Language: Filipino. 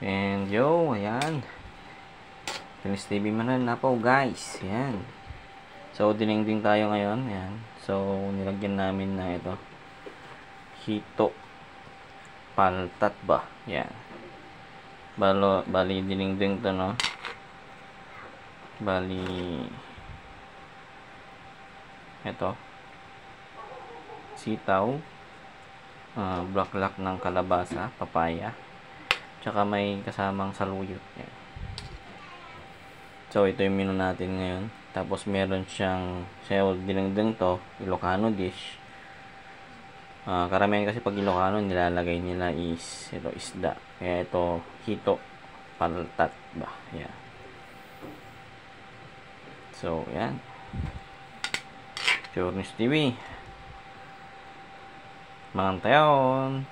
And yo, ayan. Feliz TV Manuel na po guys. Ayan. So, dinengdeng tayo ngayon. Ayan. So, nilagyan namin na ito. Hito. Paltat ba? Ayan. Bali, dinengdeng to, no? Bali, ito. Sitaw. Blaklak ng kalabasa, papaya. Tsaka may kasamang saluyot. Yan. So, ito yung menu natin ngayon. Tapos, meron siyang dinengdeng to, Ilocano dish. Karamihan kasi pag Ilocano, nilalagay nila is ito, isda. Kaya ito, hito, paltat ba? Yan. So, yan. Feliz TV. Mangantayon.